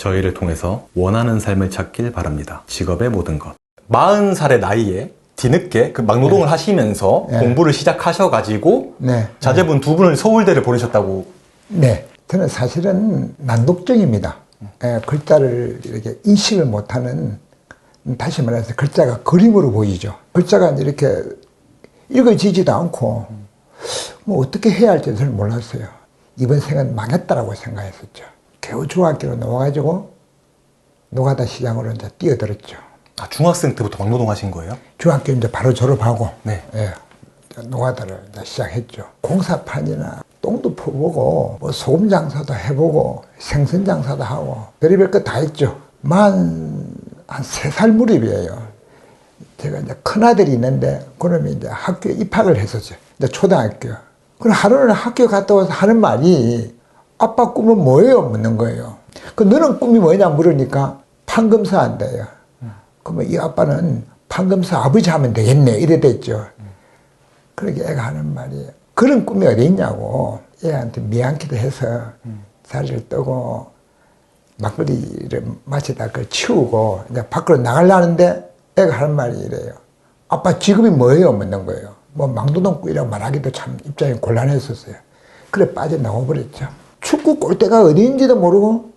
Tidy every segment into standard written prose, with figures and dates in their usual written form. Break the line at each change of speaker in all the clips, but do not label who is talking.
저희를 통해서 원하는 삶을 찾길 바랍니다. 직업의 모든 것. 40살의 나이에 뒤늦게 그 막노동을
네.
하시면서
네.
공부를 시작하셔가지고
네.
자제분 두 분을 서울대를 보내셨다고.
네. 저는 사실은 난독증입니다. 글자를 이렇게 인식을 못하는, 다시 말해서 글자가 그림으로 보이죠. 글자가 이렇게 읽어지지도 않고, 뭐 어떻게 해야 할지 잘 몰랐어요. 이번 생은 망했다라고 생각했었죠. 겨우 중학교로 나와가지고 노가다 시장으로 이제 뛰어들었죠.
아, 중학생 때부터 막노동 하신 거예요?
중학교 이제 바로 졸업하고,
네.
예, 노가다를 이제 시작했죠. 공사판이나 똥도 퍼보고, 뭐 소금 장사도 해보고, 생선 장사도 하고, 별의별 거 다 했죠. 한 3살 무렵이에요. 제가 이제 큰아들이 있는데, 그러면 이제 학교에 입학을 했었죠. 이제 초등학교. 그럼 하루는 학교 갔다 와서 하는 말이, 아빠 꿈은 뭐예요? 묻는 거예요. 그 너는 꿈이 뭐냐 물으니까, 판검사 한대요. 그러면 이 아빠는 판검사 아버지 하면 되겠네. 이래 됐죠. 그렇게 애가 하는 말이, 그런 꿈이 어디 있냐고. 애한테 미안키도 해서 자리를 뜨고 막걸리를 마시다 그걸 치우고 이제 밖으로 나가려는데 애가 하는 말이 이래요. 아빠 직업이 뭐예요? 묻는 거예요. 뭐 막노동꾼이라고 말하기도 참 입장이 곤란했었어요. 그래 빠져나와 버렸죠. 축구 골대가 어디인지도 모르고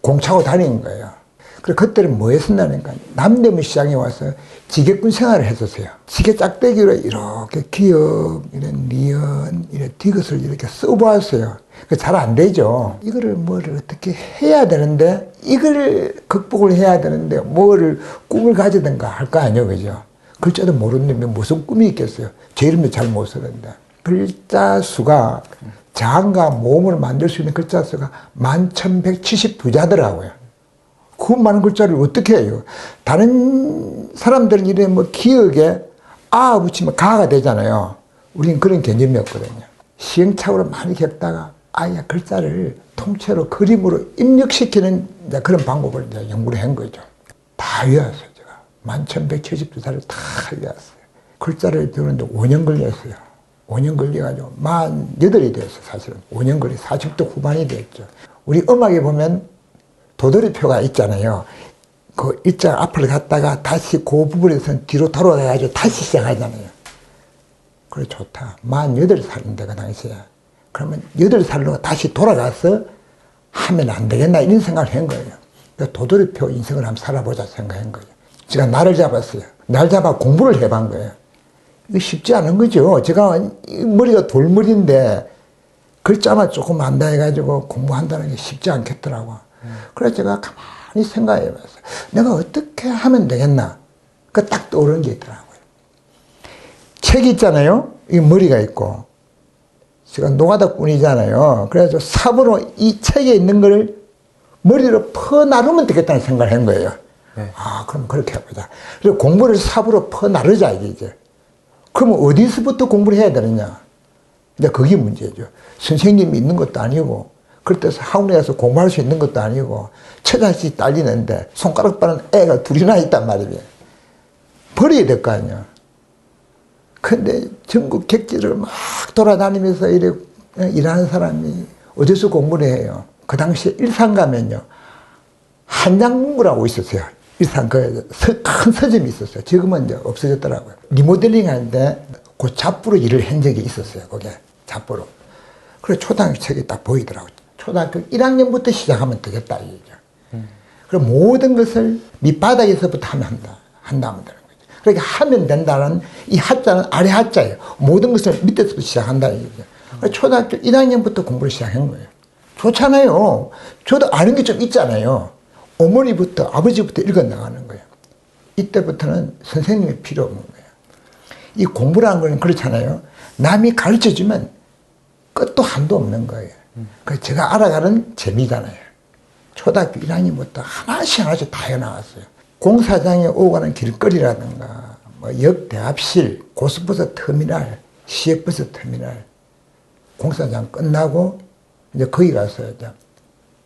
공 차고 다니는 거예요. 그래 그때는 뭐 했었냐니까 남대문 시장에 와서 지게꾼 생활을 했었어요. 지게 짝대기로 이렇게 기역, 이런 니은, 이런 디귿을 이렇게 써보았어요. 잘 안 되죠. 이거를 뭐를 어떻게 해야 되는데, 이걸 극복을 해야 되는데, 뭐를 꿈을 가지든가 할 거 아니에요, 그죠? 글자도 모르는데 무슨 꿈이 있겠어요. 제 이름도 잘 못 쓰는데. 글자 수가, 자음과 모음을 만들 수 있는 글자 수가 11,172자더라고요. 그 많은 글자를 어떻게 해요? 다른 사람들은 이래 뭐 기억에 아 붙이면 가가 되잖아요. 우리는 그런 개념이었거든요. 시행착오를 많이 겪다가 아예 글자를 통째로 그림으로 입력시키는 그런 방법을 이제 연구를 한 거죠. 다 외웠어요, 제가. 11,172자를 다 외웠어요. 글자를 배우는데 5년 걸렸어요. 5년 걸려가지고 48이 됐어요, 사실은. 5년 걸려 40대 후반이 됐죠. 우리 음악에 보면 도돌이표가 있잖아요. 그 일자 앞을 갔다가 다시 그 부분에서 뒤로 돌아가가지고 다시 시작하잖아요. 그래, 좋다. 48살인데, 그 당시에. 그러면 8살로 다시 돌아가서 하면 안 되겠나, 이런 생각을 한 거예요. 도돌이표 인생을 한번 살아보자 생각한 거예요. 제가 날을 잡았어요. 날 잡아 공부를 해본 거예요. 이거 쉽지 않은 거죠. 제가 머리가 돌머리인데 글자만 조금 안다 해가지고 공부한다는 게 쉽지 않겠더라고. 그래서 제가 가만히 생각해 봤어요. 내가 어떻게 하면 되겠나? 그 딱 떠오르는 게 있더라고요. 책이 있잖아요. 이 머리가 있고. 제가 노가다꾼이잖아요. 그래서 삽으로 이 책에 있는 걸 머리로 퍼나르면 되겠다는 생각을 한 거예요. 네. 아, 그럼 그렇게 해보자. 그래서 공부를 삽으로 퍼나르자, 이제. 그러면 어디서부터 공부를 해야 되느냐? 이제 그게 문제죠. 선생님이 있는 것도 아니고, 그때서 학원에 가서 공부할 수 있는 것도 아니고, 처자식 딸리는데, 손가락 빠는 애가 둘이나 있단 말이에요. 버려야 될 거 아니야. 근데 전국 객지를 막 돌아다니면서 일하는 사람이 어디서 공부를 해요? 그 당시에 일산 가면요. 한장문구라고 있었어요. 일산 큰 서점이 있었어요. 지금은 이제 없어졌더라고요. 리모델링 하는데 그 잡부로 일을 한 적이 있었어요. 그게 잡부로. 그래서 초등학교 책이 딱 보이더라고요. 초등학교 1학년부터 시작하면 되겠다, 이거죠. 그럼 모든 것을 밑바닥에서부터 한다면 되는 거죠. 그렇게 하면 된다는 이 하자는 아래 하자예요. 모든 것을 밑에서부터 시작한다, 이거죠. 그래서 초등학교 1학년부터 공부를 시작한 거예요. 좋잖아요. 저도 아는 게 좀 있잖아요. 어머니부터, 아버지부터 읽어 나가는 거예요. 이때부터는 선생님이 필요 없는 거예요. 이 공부라는 거는 그렇잖아요. 남이 가르쳐 주면 끝도 한도 없는 거예요. 그래서 제가 알아가는 재미잖아요. 초등학교 1학년부터 하나씩 다 해나갔어요. 공사장에 오고 가는 길거리라든가, 뭐 역대합실, 고속버스 터미널, 시외버스 터미널, 공사장 끝나고 이제 거기 가서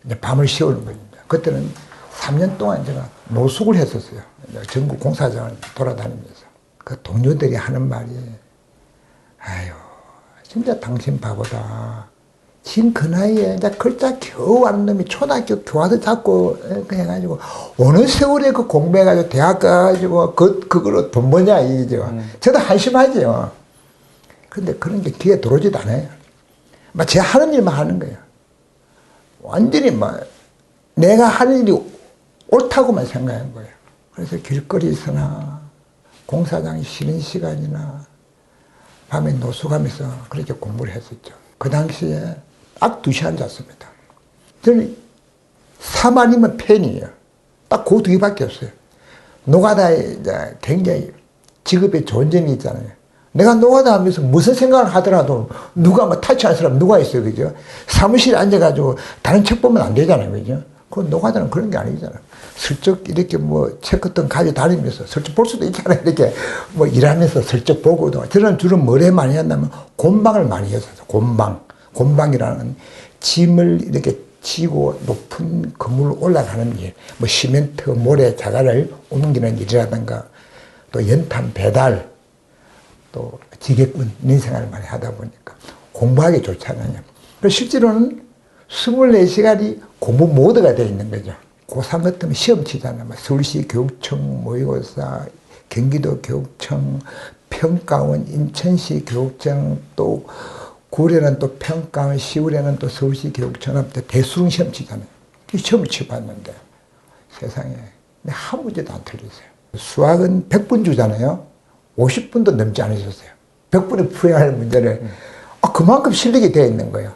이제 밤을 새우는 거죠. 그때는 3년 동안 제가 노숙을 했었어요. 전국 공사장을 돌아다니면서. 그 동료들이 하는 말이, 아유, 진짜 당신 바보다. 지금 그 나이에 이제 글자 겨우 아는 놈이 초등학교 교과서 잡고 그 해가지고 어느 세월에 그 공부해가지고 대학 가가지고 그거로 돈 버냐 이죠. 저도 한심하죠. 근데 그런 게 귀에 들어오지도 않아요. 막 제가 하는 일만 하는 거예요. 완전히 막 내가 하는 일이 옳다고만 생각한 거예요. 그래서 길거리에서나 공사장이 쉬는 시간이나 밤에 노숙하면서 그렇게 공부를 했었죠. 그 당시에 딱 2시간 잤습니다. 저는 3아니면 팬이에요. 딱 그 두 개밖에 없어요. 노가다에 이제 굉장히 직업에 좋은 점이 있잖아요. 내가 노가다 하면서 무슨 생각을 하더라도 누가 뭐 타치할 사람 누가 있어요. 그죠? 사무실에 앉아가지고 다른 책 보면 안 되잖아요. 그죠? 그 노가다는 그런 게 아니잖아요. 슬쩍 이렇게 뭐 책 같은 거 가지고 다니면서 슬쩍 볼 수도 있잖아요. 이렇게 뭐 일하면서 슬쩍 보고도. 저는 주로 뭘 많이 했냐면 곰방을 많이 했었어요. 곰방이라는 짐을 이렇게 지고 높은 건물 올라가는 일, 뭐 시멘트, 모래, 자갈을 옮기는 일이라든가 또 연탄 배달, 또 지게꾼 이런 생활을 많이 하다 보니까 공부하기 좋잖아요. 그래서 실제로는 24시간이 공부 모드가 되어 있는 거죠. 고3 같으면 시험 치잖아요. 서울시 교육청 모의고사, 경기도 교육청, 평가원, 인천시 교육청, 또 9월에는 또 평가원, 10월에는 또 서울시 교육청 때 대수능 시험 치잖아요. 이 시험을 치봤는데 세상에 한 문제도 안 틀렸어요. 수학은 100분 주잖아요. 50분도 넘지 않으셨어요. 100분에 풀어야 할 문제를 그만큼 실력이 되어 있는 거예요.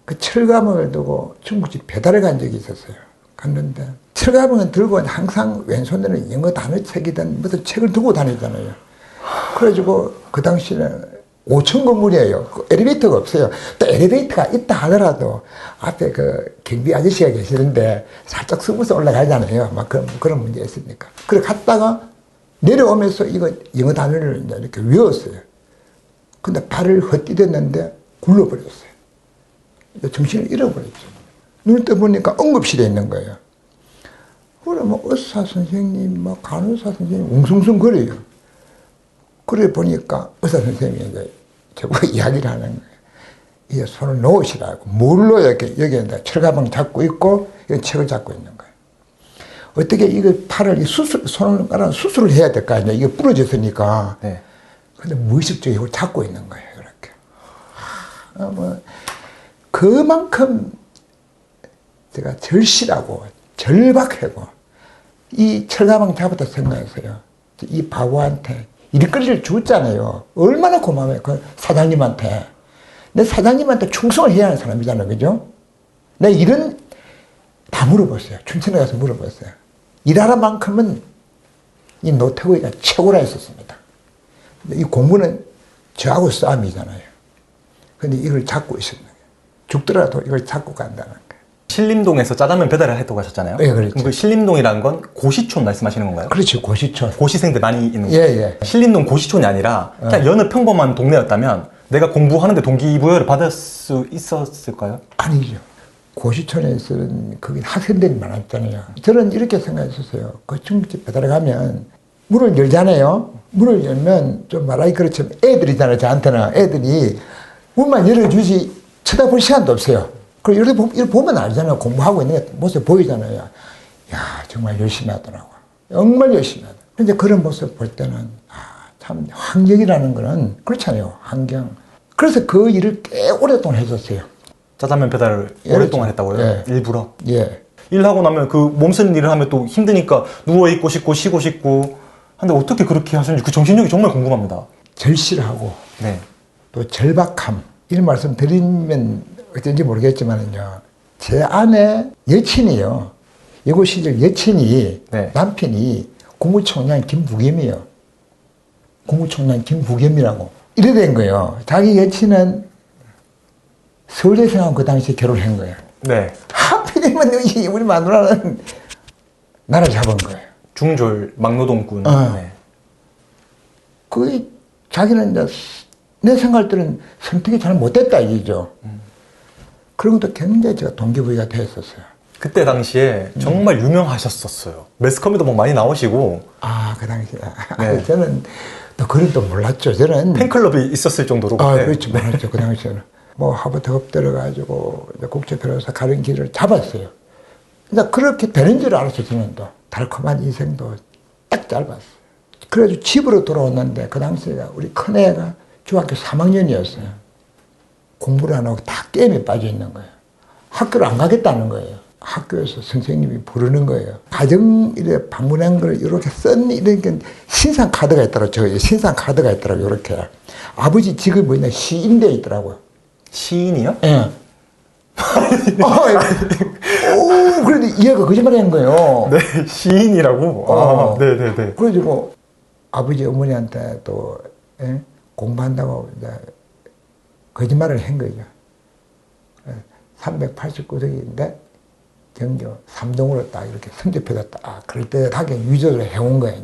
그 철가방을 두고 중국집 배달을 간 적이 있었어요. 갔는데 철가방을 들고 항상 왼손에는 영어 단어책이든 무슨 책을 두고 다니잖아요. 그래가지고 그 당시에는 5층 건물이에요. 그 엘리베이터가 없어요. 또 엘리베이터가 있다 하더라도 앞에 그 경비 아저씨가 계시는데 살짝 숨어서 올라가잖아요. 막 그런 문제가 있으니까. 그래 갔다가 내려오면서 이거 영어 단어를 이제 이렇게 외웠어요. 근데 발을 헛디뎠는데 굴러버렸어요. 정신을 잃어버렸죠. 눈을 떠보니까 응급실에 있는 거예요. 그래, 뭐, 의사 선생님, 뭐, 간호사 선생님, 웅숭숭 거려요. 그래 보니까 의사 선생님이 이제 저보고 이야기를 하는 거예요. 이게 손을 놓으시라고. 뭘로 이렇게, 여기 이제 철가방 잡고 있고, 이 책을 잡고 있는 거예요. 어떻게 이거 팔을, 손을 깔아 수술을 해야 될 거 아니야. 이게 부러졌으니까.
네.
근데 무의식적으로 이걸 잡고 있는 거예요. 이렇게. 그만큼 제가 절실하고 절박하고 이 철가방 잡았다 생각했어요. 이 바보한테 일거리를 줬잖아요. 얼마나 고마워요. 그 사장님한테. 내 사장님한테 충성을 해야 하는 사람이잖아요. 그죠? 내가 일은 다 물어봤어요. 춘천에 가서 물어봤어요. 일하는 만큼은 이 노태우이가 최고라 했었습니다. 이 공부는 저하고 싸움이잖아요. 근데 이걸 잡고 있었는 거예요. 죽더라도 이걸 잡고 간다는 거예요.
신림동에서 짜장면 배달을 했다고 하셨잖아요.
네, 그렇죠.
그럼 그 신림동이라는 건 고시촌 말씀하시는 건가요?
그렇죠. 고시촌.
고시생들 많이 있는
예,
거예요.
예.
신림동 고시촌이 아니라 그냥 여느 평범한 동네였다면 내가 공부하는데 동기부여를 받을 수 있었을까요?
아니죠. 고시촌에서는 거기 학생들이 많았잖아요. 저는 이렇게 생각했었어요. 그 중국집 배달에 가면 문을 열잖아요. 문을 열면 좀 말하기 그렇지만 애들이잖아요. 저한테는 애들이 문만 열어주지 쳐다볼 시간도 없어요. 그리고 이렇게 보면 알잖아요. 공부하고 있는 게 모습 보이잖아요. 야, 정말 열심히 하더라고. 정말 열심히 하더라고. 근데 그런 모습 볼 때는 참 환경이라는 거는 그렇잖아요. 환경. 그래서 그 일을 꽤 오랫동안 했었어요.
짜장면 배달을
예,
오랫동안
그렇죠.
했다고요?
예.
일부러?
예.
일하고 나면 그 몸쓰는 일을 하면 또 힘드니까 누워있고 싶고 쉬고 싶고 근데 어떻게 그렇게 하시는지 그 정신력이 정말 궁금합니다.
절실하고
네.
또 절박함 이런 말씀 드리면 어쩐지 모르겠지만은요. 제 아내 여친이요. 여고 시절 여친이
네.
남편이 국무총장 김부겸이에요. 국무총장 김부겸이라고 이래 된 거예요. 자기 여친은 서울대생하고 그 당시에 결혼한 거예요.
네.
하필이면 우리 마누라는 나를 잡은 거예요.
중졸 막노동꾼.
어.
네.
그 자기는 이제 내 생각할 때는 선택이 잘 못됐다 이거죠. 그런 것도 굉장히 제가 동기부여가 됐었어요.
그때 당시에 정말 유명하셨었어요. 매스컴에도 막 많이 나오시고.
그 당시에.
네.
저는 또 그런 또 몰랐죠. 저는.
팬클럽이 있었을 정도로. 그때.
그렇죠. 몰랐죠. 그 당시에는. 뭐 하버드 엎드려가지고 이제 국제표로서 가는 길을 잡았어요. 근데 그렇게 되는 줄 알았어, 저는 또. 달콤한 인생도 딱 짧았어. 그래가지고 집으로 돌아왔는데 그 당시에 우리 큰애가 중학교 3학년이었어요. 공부를 안 하고 다 게임에 빠져 있는 거예요. 학교를 안 가겠다는 거예요. 학교에서 선생님이 부르는 거예요. 가정 이래 방문한 걸 이렇게 쓴 이런 게 신상 카드가 있더라고요. 저 신상 카드가 있더라고요. 이렇게. 아버지 직업이 뭐냐 시인대 있더라고요.
시인이요?
예. 오, 그런데 얘가 거짓말 하는 거예요.
네, 시인이라고? 아, 네네네.
그래가지고 아버지 어머니한테 또 예? 공부한다고 이제 거짓말을 한 거죠. 389석인데 경교 3동으로 딱 이렇게 성적표가 딱 그럴듯하게 위조를 해온 거예요.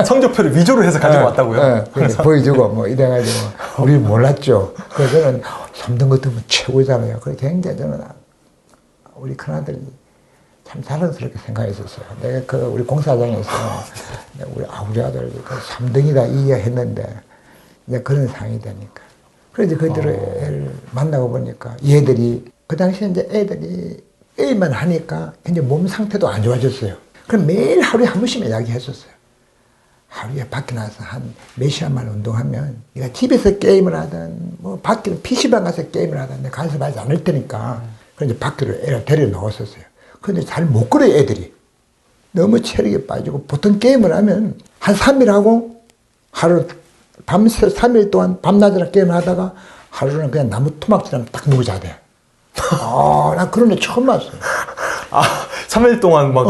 성적표를 위조를 해서 가지고 왔다고요?
그래서 보여주고 뭐 이래가지고 우리 몰랐죠. 그래서 저는 3등 같으면 최고잖아요. 그래 굉장히 저는 우리 큰아들이 참 자랑스럽게 생각했었어요. 내가 그 우리 공사장에서 우리 아들 그 3등이다 이해했는데 이제 그런 상황이 되니까. 그래서 그들을 애를 만나고 보니까 얘들이 그 당시에 이제 애들이 게임만 하니까 이제 몸 상태도 안 좋아졌어요. 그럼 매일 하루에 한 번씩 이야기했었어요. 하루에 밖에 나가서 한 몇 시간만 운동하면 네가 집에서 게임을 하든 뭐 밖에 PC방 가서 게임을 하든 내가 간섭하지 않을 테니까. 그래서 밖으로 애를 데려 나왔었어요. 근데 잘 못 걸어요, 애들이. 너무 체력이 빠지고 보통 게임을 하면 한 3일 하고 하루 밤새 3일 동안 밤낮으로 게임을 하다가 하루는 그냥 나무 토막처럼 딱 누워 자대. 나 그런 애 처음 봤어요.
3일 동안 막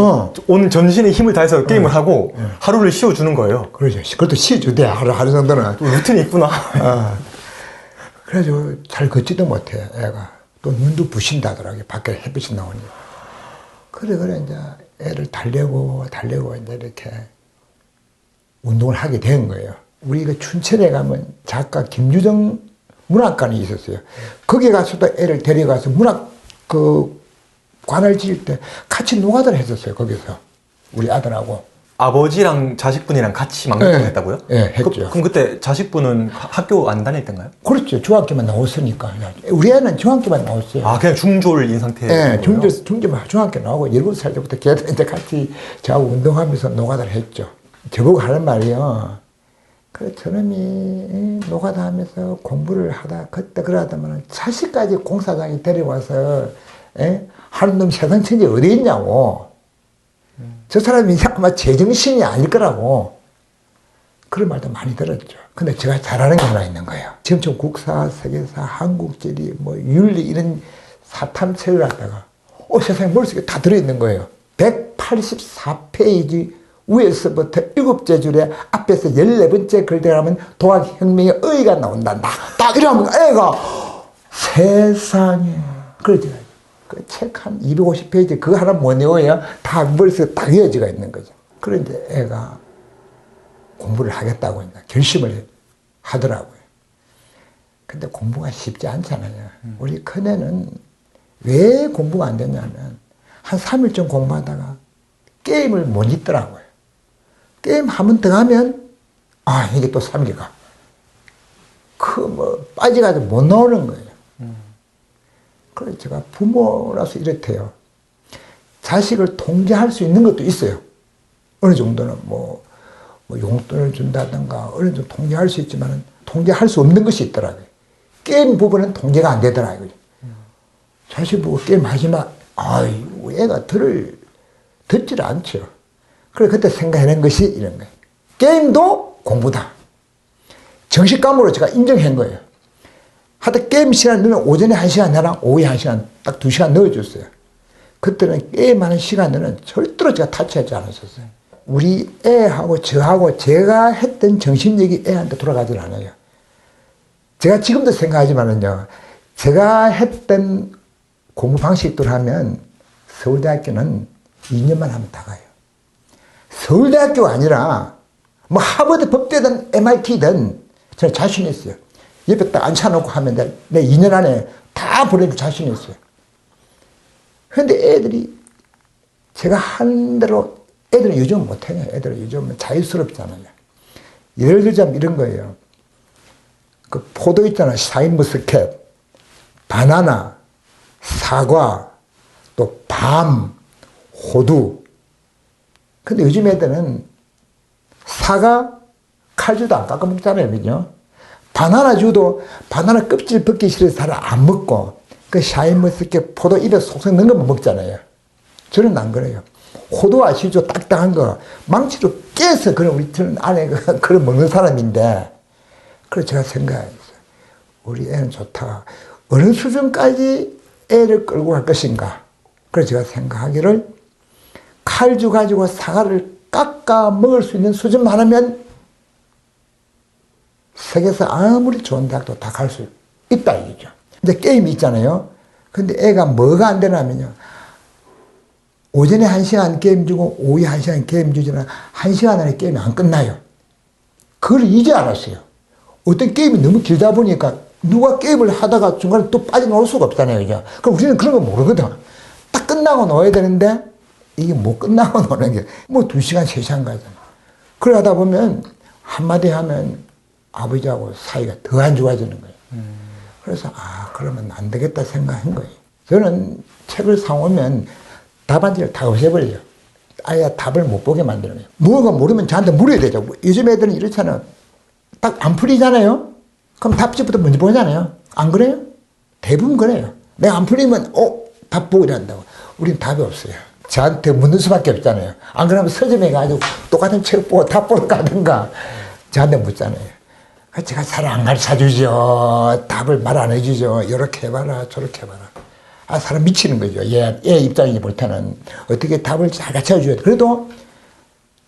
온 전신의 힘을 다해서 게임을 하고 하루를 쉬어주는 거예요.
그러죠. 그것도 쉬어주대, 하루 정도는.
또 루틴이 있구나.
그래가지고 잘 걷지도 못해, 애가. 또 눈도 부신다더라고요. 밖에 햇빛이 나오니까. 그래, 이제 애를 달래고 이제 이렇게 운동을 하게 된 거예요. 우리가 춘천에 가면 작가 김유정 문학관이 있었어요. 거기 가서도 애를 데려가서 문학 관을 지을 때 같이 노가다를 했었어요. 거기서 우리 아들하고.
아버지랑 자식분이랑 같이 막노동을 했다고요?
네, 했죠.
그럼 그때 자식분은 학교 안 다닐 때인가요?
그렇죠. 중학교만 나왔으니까. 우리 애는 중학교만 나왔어요.
그냥 중졸인 상태예요?
네, 중학교 나오고 17살 때부터 걔들 이제 같이 저하고 운동하면서 노가다를 했죠. 저보고 하는 말이요. 그래, 저놈이 노가다 하면서 공부를 하다, 그때 그러다만 자식까지 공사장에 데려와서, 하는 놈 세상 천지 어디 있냐고. 저 사람이 아마 제정신이 아닐 거라고. 그런 말도 많이 들었죠. 근데 제가 잘하는 게 하나 있는 거예요. 지금처럼 국사, 세계사, 한국지리, 뭐 윤리 이런 사탐책을 갖다가 세상에 머릿속에 다 들어있는 거예요. 184페이지 위에서부터 7째 줄에 앞에서 14번째 글 들어가면 도학혁명의 의의가 나온다. 딱 이러면 애가 세상에. 그러죠. 그 책 한 250페이지 그거 하나 못 외워야 다 머릿속에 딱 이어지가 있는 거죠. 그런데 애가 공부를 하겠다고 이제 결심을 하더라고요. 근데 공부가 쉽지 않잖아요. 우리 큰애는 왜 공부가 안 됐냐면 한 3일쯤 공부하다가 게임을 못 잊더라고요. 게임 한 번 더 하면 이게 또 3일 가. 빠져가지고 못 나오는 거예요. 그래서 제가 부모라서 이렇대요. 자식을 통제할 수 있는 것도 있어요. 어느 정도는 뭐 용돈을 준다든가 어느 정도 통제할 수 있지만 통제할 수 없는 것이 있더라고요. 게임 부분은 통제가 안 되더라고요. 자식 보고 게임 하지 마. 얘가 듣질 않죠. 그래 그때 생각해낸 것이 이런 거예요. 게임도 공부다. 정식과목으로 제가 인정한 거예요. 하여튼 게임 시간 넣으면 오전에 1시간 내랑 오후에 1시간 딱 2시간 넣어줬어요. 그때는 게임하는 시간들은 절대로 제가 타치하지 않았었어요. 우리 애하고 저하고 제가 했던 정신력이 애한테 돌아가질 않아요. 제가 지금도 생각하지만은요, 제가 했던 공부 방식대로 하면 서울대학교는 2년만 하면 다 가요. 서울대학교가 아니라 뭐 하버드 법대든 MIT든 저는 자신 있어요. 옆에 딱 앉혀놓고 하면 내 2년 안에 다 보내줄 자신이 있어요. 그런데 애들이 제가 한 대로 애들은 요즘 못해요. 애들은 요즘은 자유스럽잖아요. 예를 들자면 이런 거예요. 그 포도 있잖아. 샤인머스켓, 바나나, 사과, 또 밤, 호두. 근데 요즘 애들은 사과, 칼주도 안 깎아 먹잖아요. 그죠? 바나나 주도 바나나 껍질 벗기 싫어서 잘 안 먹고 그 샤인머스켓 포도 입에 속속 넣은 것만 먹잖아요. 저는 안 그래요. 호두 아시죠? 딱딱한 거 망치로 깨서 그런 우리 저는 안에 그런 먹는 사람인데 그래서 제가 생각했어요. 우리 애는 좋다. 어느 수준까지 애를 끌고 갈 것인가. 그래서 제가 생각하기를 칼주 가지고 사과를 깎아 먹을 수 있는 수준만 하면 세계에서 아무리 좋은 대학도 다 갈 수 있다 이거죠. 이제 게임이 있잖아요. 근데 애가 뭐가 안 되냐면요. 오전에 1시간 게임 주고 오후에 1시간 게임 주지만 1시간 안에 게임이 안 끝나요. 그걸 이제 알았어요. 어떤 게임이 너무 길다 보니까 누가 게임을 하다가 중간에 또 빠져나올 수가 없잖아요. 그죠? 그럼 우리는 그런 거 모르거든. 딱 끝나고 놓아야 되는데 이게 못 끝나고 노는 게 뭐 2시간, 3시간 가잖아. 그래 하다 보면 한마디 하면 아버지하고 사이가 더 안 좋아지는 거예요. 그래서 그러면 안 되겠다 생각한 거예요. 저는 책을 사오면 답안지를 다 없애버려요. 아예 답을 못 보게 만드는 거예요. 뭐가 모르면 저한테 물어야 되죠. 요즘 애들은 이렇잖아요. 딱 안 풀리잖아요. 그럼 답지부터 먼저 보잖아요. 안 그래요? 대부분 그래요. 내가 안 풀리면 답 보고 이런다고. 우린 답이 없어요. 저한테 묻는 수밖에 없잖아요. 안 그러면 서점에 가지고 똑같은 책 보고 답 보러 가든가 저한테 묻잖아요. 제가 잘 안 가르쳐 주죠. 답을 말 안 해주죠. 이렇게 해봐라, 저렇게 해봐라. 사람 미치는 거죠. 얘 입장이지 볼 때는 어떻게 답을 잘 가르쳐 줘야 돼. 그래도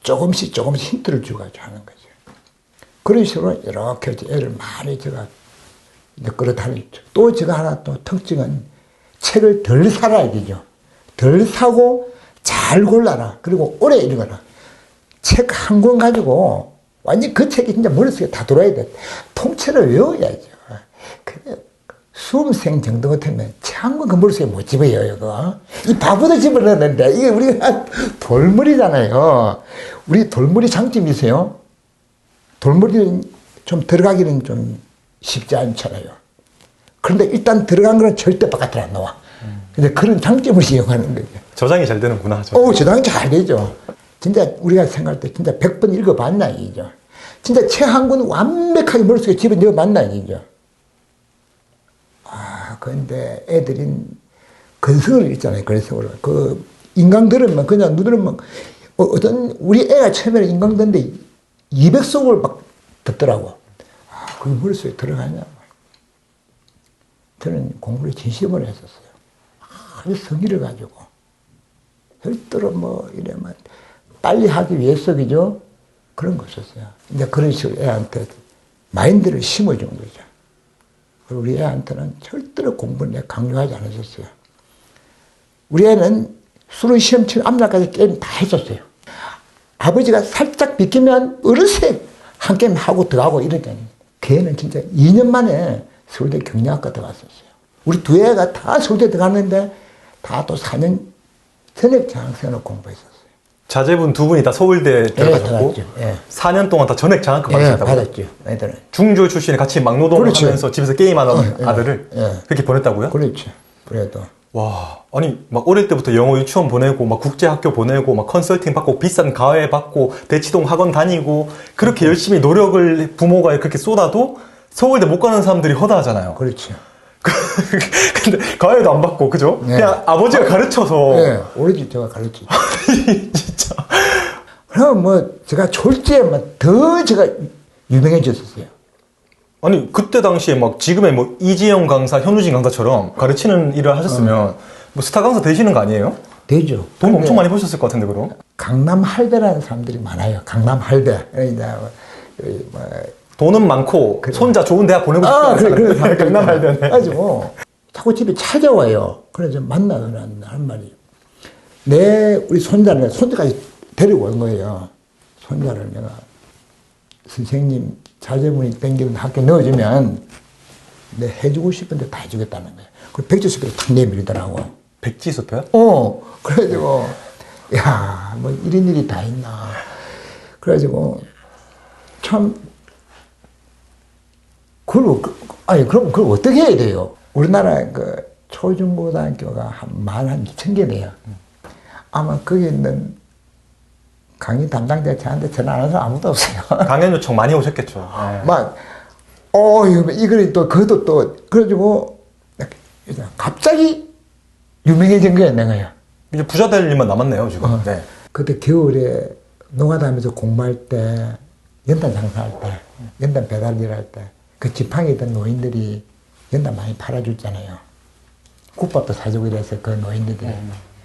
조금씩 힌트를 주가지고 하는 거죠. 그런 식으로 이렇게 애를 많이 제가 끌어다녔죠. 또 제가 하나 또 특징은 책을 덜 사라 이거죠. 덜 사고 잘 골라라. 그리고 오래 읽어라. 책 한 권 가지고 완전 그 책이 진짜 머릿속에 다 들어야 돼. 통째로 외워야죠. 그래, 수험생 정도 같으면 책 한 권 그 머릿속에 못 집어요, 이거. 이 바보도 집어넣는데, 이게 우리가 돌머리잖아요. 우리 돌머리 장점이 있어요. 돌머리는 좀 들어가기는 좀 쉽지 않잖아요. 그런데 일단 들어간 거는 절대 바깥으로 안 나와. 근데 그런 장점을 이용하는 거죠.
저장이 잘 되는구나.
저장이 잘 되죠. 진짜 우리가 생각할 때 진짜 100번 읽어봤나 이죠. 진짜 책 한 권 완벽하게 머릿속에 집어넣어봤나 이죠. 그런데 애들은 근성을 있잖아요. 근성을. 그 인강들은 그냥 누들은 어떤 우리 애가 처음에는 인강들인데 200속을 막 듣더라고. 그게 머릿속에 들어가냐. 저는 공부를 진심으로 했었어요. 아주 성의를 가지고. 절대로 이래만 빨리 하기 위해서, 그죠? 그런 거 없었어요. 이제 그런 식으로 애한테 마인드를 심어준 거죠. 그리고 우리 애한테는 절대로 공부를 내가 강요하지 않았었어요. 우리 애는 수능 시험 치면 앞날까지 게임 다 했었어요. 아버지가 살짝 비키면 어느새 한 게임 하고 들어가고 이러잖아요. 걔는 진짜 2년 만에 서울대 경영학과 들어갔었어요. 우리 두 애가 다 서울대 들어갔는데 다 또 4년 전액 장학생으로 공부했었어요.
자제분 두 분이 다 서울대 들어가셨고
예.
4년 동안 다 전액 장학금 받으셨다고요?
받았죠. 애들은.
중졸 출신에 같이 막노동을
그렇죠.
하면서 집에서 게임하는 아들을 그렇게 보냈다고요?
그렇죠. 그래도.
와, 아니 막 어릴 때부터 영어 유치원 보내고 막 국제학교 보내고 막 컨설팅 받고 비싼 과외 받고 대치동 학원 다니고 그렇게 열심히 노력을 부모가 그렇게 쏟아도 서울대 못 가는 사람들이 허다하잖아요.
그렇죠.
근데 과외도 안 받고 그죠?
네.
그냥 아버지가 가르쳐서.
네, 오로지 제가 가르치죠.
진짜.
그럼 제가 졸지에 더 제가 유명해졌었어요.
아니 그때 당시에 막 지금의 이지영 강사, 현우진 강사처럼 가르치는 일을 하셨으면 스타 강사 되시는 거 아니에요?
되죠.
돈 엄청 많이 버셨을 것 같은데 그럼?
강남 할배라는 사람들이 많아요. 강남 할배.
돈은 많고 손자 좋은 대학 보내고 싶은
그래
강남 할배네.
그래가지고 자꾸 집에 찾아와요. 그래서 만나는 한 말이에요. 우리 손자까지 데리고 온 거예요. 손자를 내가 선생님 자제분이 땡기는 학교 넣어주면 내 해주고 싶은데 다 해주겠다는 거예요. 그 백지수표를 탁 내밀더라고.
백지수표요?
그래가지고 야, 이런 일이 다 있나. 그래가지고 참 아니, 그럼 그걸 어떻게 해야 돼요? 우리나라 그 초중고등학교가 한 2,000개 돼요. 아마 거기 있는 강의 담당자 저한테 전화 안 하는 사람 아무도 없어요.
강연 요청 많이 오셨겠죠. 네.
막, 이거를 또, 그것도 또, 그래가지고, 갑자기 유명해진 거야, 내가요.
이제 부자 될 일만 남았네요, 지금. 네.
그때 겨울에 노가다하면서 공부할 때, 연탄 장사할 때, 연탄 배달 일할 때, 그 지팡이 있던 노인들이 연탄 많이 팔아줬잖아요. 국밥도 사주고 이래서 그 노인들이.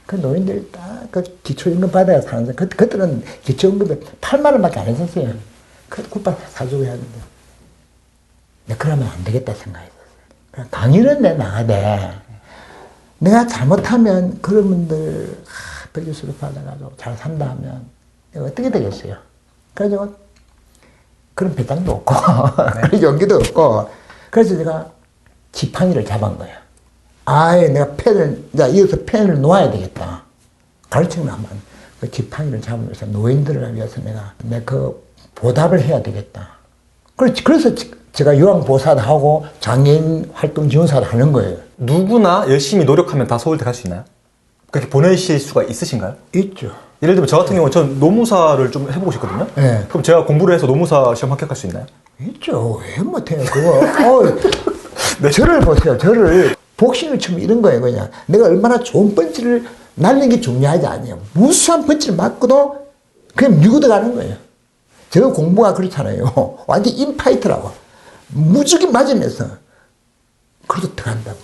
그 노인들이 딱 그 기초임금 받아야 사는데, 그때는 기초임금이 8만 원밖에 안 했었어요. 그 국밥 사주고 해야 하는데. 그러면 안 되겠다 생각했었어요. 강의는 내 나가되, 내가 잘못하면 그런 분들, 백일수를 받아가지고 잘 산다 하면, 내가 어떻게 되겠어요? 그래가지고, 그런 배짱도 없고, 그런 용기도 없고, 그래서 제가 지팡이를 잡은 거예요. 아예 내가 이어서 펜을 놓아야 되겠다. 가르치면 하면, 그 지팡이를 잡으면서 노인들을 위해서 내가 그 보답을 해야 되겠다. 그래서 제가 요양보호사도 하고 장애인 활동 지원사도 하는 거예요.
누구나 열심히 노력하면 다 서울대 갈 수 있나요? 그렇게 보내실 수가 있으신가요?
있죠.
예를 들면 저 같은 경우는 전 노무사를 좀 해보고 싶거든요.
네.
그럼 제가 공부를 해서 노무사 시험 합격할 수 있나요?
있죠. 왜 못해요, 그거. 네. 저를 보세요, 저를. 복싱을 치면 이런 거예요, 그냥. 내가 얼마나 좋은 펀치를 날리는 게 중요하지 않아요. 무수한 펀치를 맞고도 그냥 밀고 들어가는 거예요. 제가 공부가 그렇잖아요. 완전 인파이터라고. 무지개 맞으면서. 그래도 들어간다고.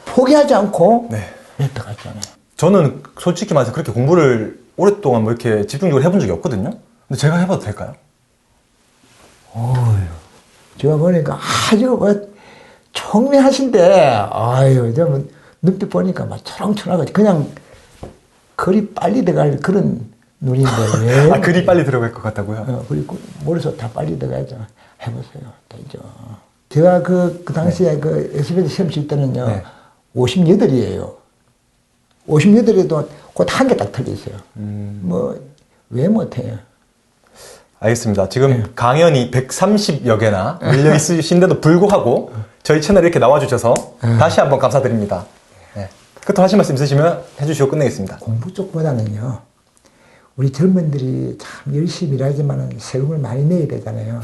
포기하지 않고.
네.
들어갔잖아요.
저는 솔직히 말해서 그렇게 공부를 오랫동안 뭐 이렇게 집중적으로 해본 적이 없거든요. 근데 제가 해봐도 될까요?
제가 보니까 아주 총명하신데, 좀 눈빛 보니까 막 초롱초롱하고 그냥 글이 빨리 들어갈 그런 눈인데, 왜?
아, 글이 빨리 들어갈 것 같다고요?
그리고 머릿속 다 빨리 들어가야죠. 해보세요. 되죠. 제가 그 당시에 그 SBS 시험 칠 때는요,
네.
58이에요. 58에도 곧 한 개 딱 틀렸어요. 왜 못해요?
알겠습니다. 지금 강연이 130여 개나 밀려 있으신데도 불구하고 저희 채널에 이렇게 나와주셔서 다시 한번 감사드립니다. 네. 끝으로 하실 말씀 있으시면 해주시고 끝내겠습니다.
공부 쪽보다는요, 우리 젊은들이 참 열심히 일하지만 세금을 많이 내야 되잖아요.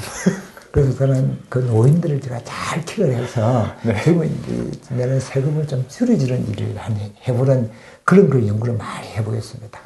그래서 저는 그 노인들을 제가 잘 킥을 해서 젊은이들이 내는 세금을 좀 줄여주는 일을 해보는 그런 걸 연구를 많이 해보겠습니다.